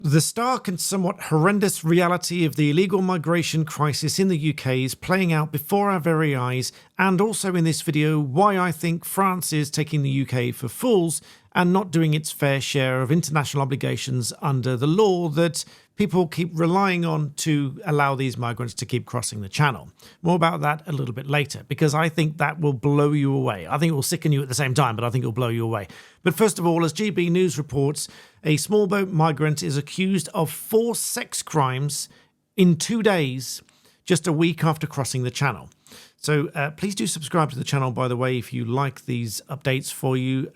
The stark and somewhat horrendous reality of the illegal migration crisis in the UK is playing out before our very eyes, and also in this video why I think France is taking the UK for fools and not doing its fair share of international obligations under the law that people keep relying on to allow these migrants to keep crossing the channel. More about that a little bit later, because I think that will blow you away. I think it will sicken you at the same time, but I think it will blow you away. But first of all, as GB News reports, a small boat migrant is accused of 4 sex crimes in 2 days, just a week after crossing the channel. So please do subscribe to the channel, by the way, if you like these updates for you.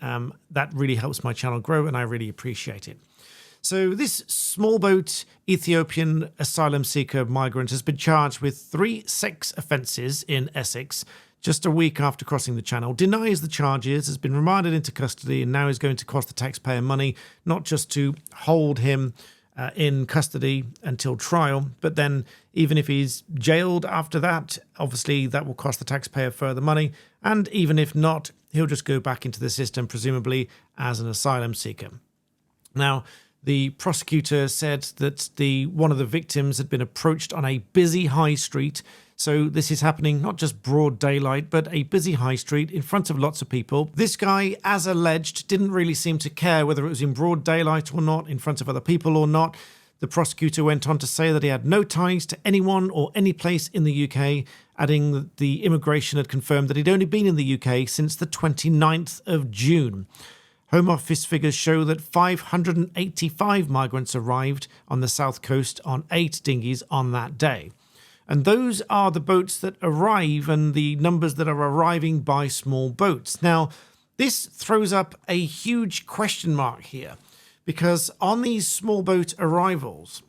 That really helps my channel grow, and I really appreciate it. So this small boat Ethiopian asylum seeker migrant has been charged with 3 sex offences in Essex just a week after crossing the channel, denies the charges, has been remanded into custody, and now is going to cost the taxpayer money, not just to hold him in custody until trial, but then even if he's jailed after that, obviously that will cost the taxpayer further money, and even if not, he'll just go back into the system, presumably as an asylum seeker. Now, the prosecutor said that one of the victims had been approached on a busy high street. So this is happening not just broad daylight, but a busy high street in front of lots of people. This guy, as alleged, didn't really seem to care whether it was in broad daylight or not, in front of other people or not. The prosecutor went on to say that he had no ties to anyone or any place in the UK, adding that the immigration had confirmed that he'd only been in the UK since the 29th of June. Home Office figures show that 585 migrants arrived on the south coast on 8 dinghies on that day. And those are the boats that arrive and the numbers that are arriving by small boats. Now, this throws up a huge question mark here, because on these small boat arrivals,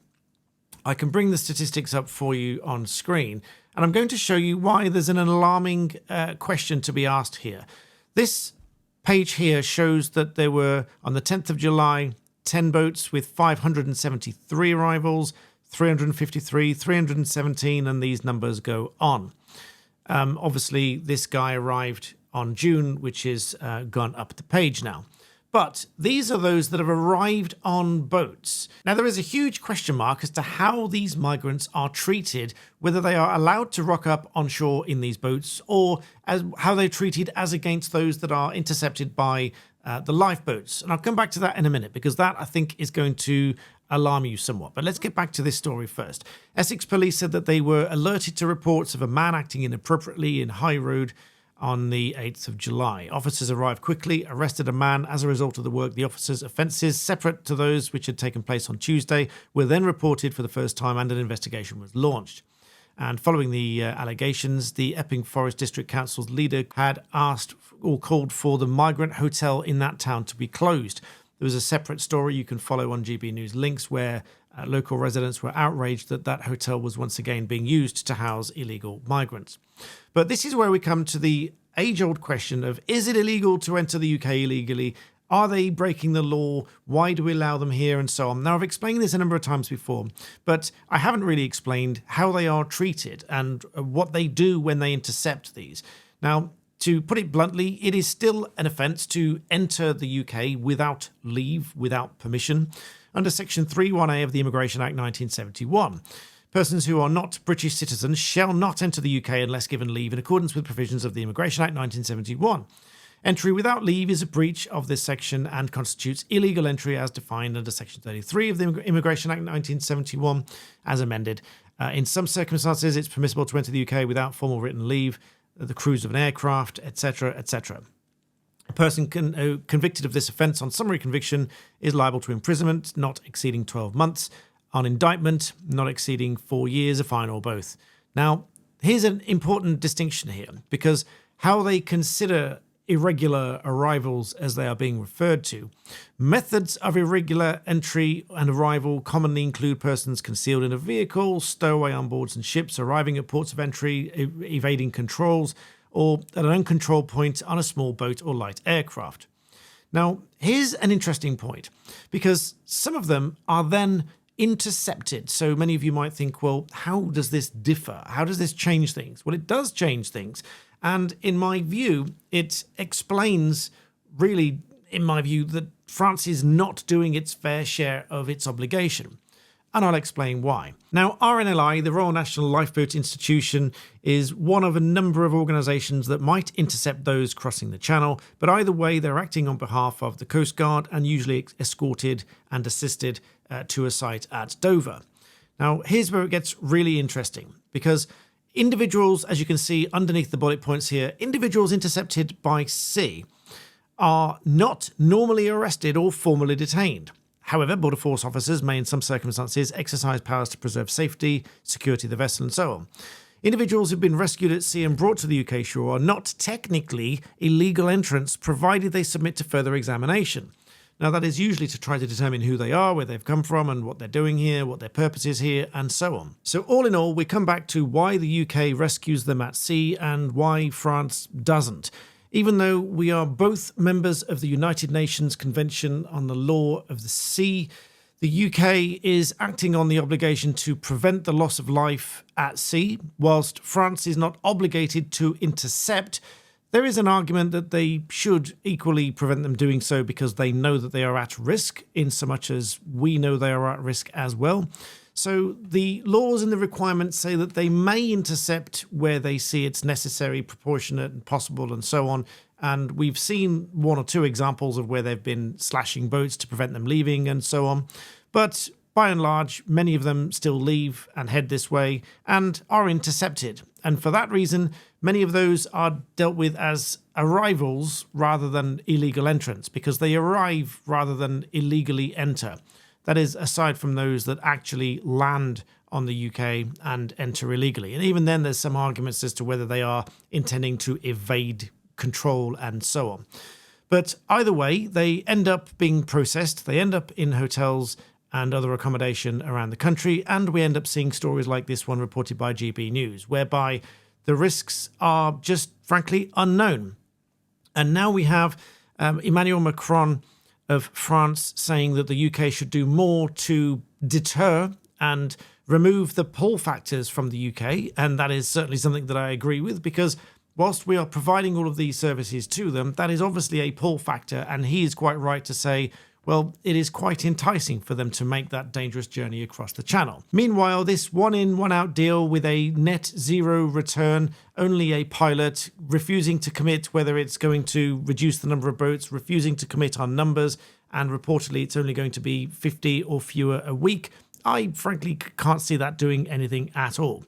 I can bring the statistics up for you on screen, and I'm going to show you why there's an alarming question to be asked here. This page here shows that there were, on the 10th of July, 10 boats with 573 arrivals, 353, 317, and these numbers go on. Obviously, this guy arrived on June, which is gone up the page now. But these are those that have arrived on boats. Now, there is a huge question mark as to how these migrants are treated, whether they are allowed to rock up on shore in these boats, or how they're treated as against those that are intercepted by the lifeboats. And I'll come back to that in a minute, because that, I think, is going to alarm you somewhat. But let's get back to this story first. Essex police said that they were alerted to reports of a man acting inappropriately in High Road on the 8th of July. Officers arrived quickly, arrested a man as a result of the work. The officers' offences, separate to those which had taken place on Tuesday, were then reported for the first time, and an investigation was launched. And following the allegations, the Epping Forest District Council's leader had asked or called for the Migrant Hotel in that town to be closed. There was a separate story you can follow on GB News links where local residents were outraged that that hotel was once again being used to house illegal migrants. But this is where we come to the age-old question of, is it illegal to enter the UK illegally? Are they breaking the law? Why do we allow them here? And so on. Now, I've explained this a number of times before, but I haven't really explained how they are treated and what they do when they intercept these. Now, to put it bluntly, it is still an offence to enter the UK without leave, without permission, under Section 3(1)(a) of the Immigration Act 1971. Persons who are not British citizens shall not enter the UK unless given leave in accordance with provisions of the Immigration Act 1971. Entry without leave is a breach of this section and constitutes illegal entry as defined under Section 33 of the Immigration Act 1971, as amended. In some circumstances, it's permissible to enter the UK without formal written leave, the cruise of an aircraft, etc., etc. A person convicted of this offence on summary conviction is liable to imprisonment not exceeding 12 months, on indictment not exceeding 4 years, a fine or both. Now, here's an important distinction here, because how they consider irregular arrivals as they are being referred to. Methods of irregular entry and arrival commonly include persons concealed in a vehicle, stowaway on boards and ships, arriving at ports of entry, evading controls, or at an uncontrolled point on a small boat or light aircraft. Now, here's an interesting point, because some of them are then intercepted. So many of you might think, well, how does this differ? How does this change things? Well, it does change things. And in my view, it explains really in my view, that France is not doing its fair share of its obligation. And I'll explain why. Now, RNLI, the Royal National Lifeboat Institution, is one of a number of organisations that might intercept those crossing the channel, but either way, they're acting on behalf of the Coast Guard and usually escorted and assisted to a site at Dover. Now, here's where it gets really interesting, because individuals, as you can see underneath the bullet points here, individuals intercepted by sea are not normally arrested or formally detained. However, Border Force officers may in some circumstances exercise powers to preserve safety, security of the vessel and so on. Individuals who've been rescued at sea and brought to the UK shore are not technically illegal entrants provided they submit to further examination. Now that is usually to try to determine who they are, where they've come from and what they're doing here, what their purpose is here and so on. So all in all, we come back to why the UK rescues them at sea and why France doesn't. Even though we are both members of the United Nations Convention on the Law of the Sea, the UK is acting on the obligation to prevent the loss of life at sea, whilst France is not obligated to intercept. There is an argument that they should equally prevent them doing so because they know that they are at risk, in so much as we know they are at risk as well. So the laws and the requirements say that they may intercept where they see it's necessary, proportionate and possible and so on. And we've seen one or two examples of where they've been slashing boats to prevent them leaving and so on. But by and large, many of them still leave and head this way and are intercepted. And for that reason, many of those are dealt with as arrivals rather than illegal entrants, because they arrive rather than illegally enter. That is, aside from those that actually land on the UK and enter illegally. And even then, there's some arguments as to whether they are intending to evade control and so on. But either way, they end up being processed. They end up in hotels and other accommodation around the country. And we end up seeing stories like this one reported by GB News, whereby the risks are just frankly unknown. And now we have Emmanuel Macron of France saying that the UK should do more to deter and remove the pull factors from the UK. And that is certainly something that I agree with, because whilst we are providing all of these services to them, that is obviously a pull factor. And he is quite right to say, well, it is quite enticing for them to make that dangerous journey across the channel. Meanwhile, this one-in, one-out deal with a net zero return, only a pilot, refusing to commit whether it's going to reduce the number of boats, refusing to commit on numbers, and reportedly it's only going to be 50 or fewer a week. I frankly can't see that doing anything at all.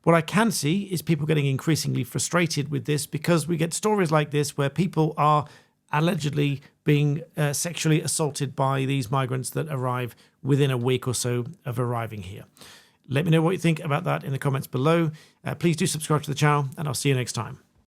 What I can see is people getting increasingly frustrated with this, because we get stories like this where people are allegedly being sexually assaulted by these migrants that arrive within a week or so of arriving here. Let me know what you think about that in the comments below. Please do subscribe to the channel, and I'll see you next time.